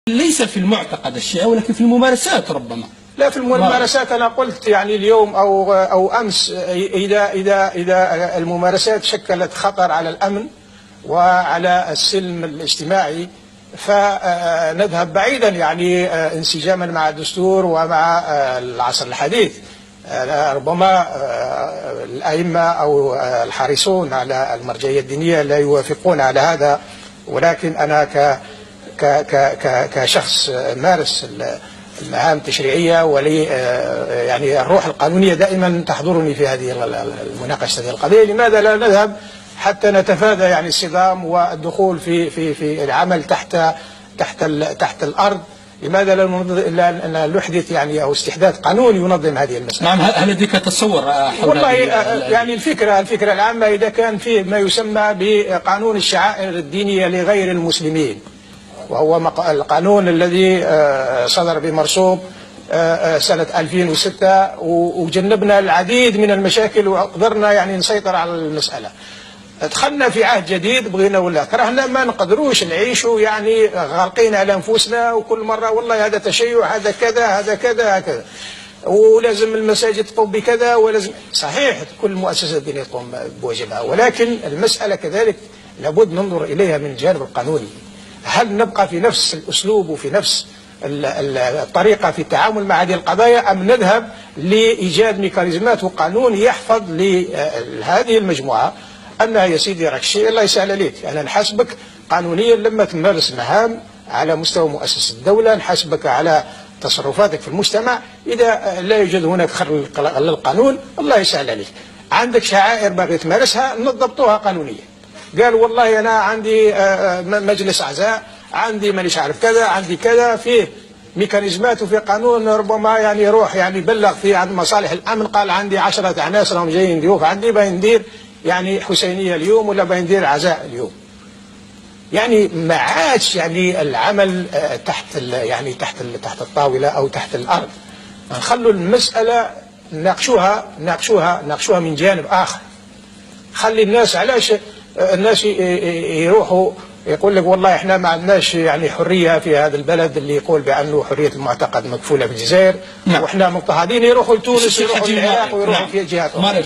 ليس في المعتقد الشيعي ولكن في الممارسات ربما. لا، في الممارسات أنا قلت يعني اليوم أو أمس إذا الممارسات شكلت خطر على الأمن وعلى السلم الاجتماعي فنذهب بعيدا، يعني انسجاما مع الدستور ومع العصر الحديث. ربما الأئمة أو الحريصون على المرجعية الدينية لا يوافقون على هذا، ولكن أنا كشخص مارس المهام التشريعية ولي يعني الروح القانونية دائما تحضرني في هذه المناقشة هذه القضية. لماذا لا نذهب حتى نتفادى يعني الصدام والدخول في العمل تحت الأرض؟ لماذا لا نحدث يعني أو استحداث قانون ينظم هذه المسألة؟ نعم، هل لديك تصور حول والله يعني الفكرة العامة إذا كان فيه ما يسمى بقانون الشعائر الدينية لغير المسلمين، وهو القانون الذي صدر بمرسوم سنة 2006 وجنبنا العديد من المشاكل وقدرنا يعني نسيطر على المسألة. دخلنا في عهد جديد بغينا ولا كرهنا ما نقدروش نعيشوا يعني غالقين على انفسنا، وكل مره والله هذا تشيع، هذا كذا، هذا كذا، هكذا، ولازم المساجد تقوم بكذا، ولازم صحيح كل المؤسسات الدينيه تقوم بواجبها، ولكن المساله كذلك لابد ننظر اليها من الجانب القانوني. هل نبقى في نفس الاسلوب وفي نفس الطريقه في التعامل مع هذه القضايا، ام نذهب لايجاد ميكانيزمات وقانون يحفظ لهذه المجموعه أنها يا سيدي راك الشيء الله يسهل عليك، أنا نحاسبك قانونيا لما تمارس مهام على مستوى مؤسسة الدولة، نحاسبك على تصرفاتك في المجتمع. إذا لا يوجد هناك خرق للقانون الله يسهل عليك. عندك شعائر باغي تمارسها نضبطوها قانونيا. قال والله أنا عندي مجلس أعزاء، عندي مانيش عارف كذا، عندي كذا، فيه ميكانيزمات وفي قانون ربما يعني يروح يعني يبلغ في عند مصالح الأمن، قال عندي 10 عناصر هم جايين ضيوف عندي بندير يعني حسينية اليوم ولا بندير عزاء اليوم. يعني ما عادش يعني العمل تحت الطاولة أو تحت الأرض. نخلوا المسألة ناقشوها من جانب آخر. خلي الناس، علاش الناس يروحوا يقول لك والله احنا ما عندناش يعني حرية في هذا البلد اللي يقول بأنه حرية المعتقد مكفولة في الجزائر، واحنا مضطهدين، يروحوا لتونس، يروحوا للعراق، ويروحوا في جهات أخرى.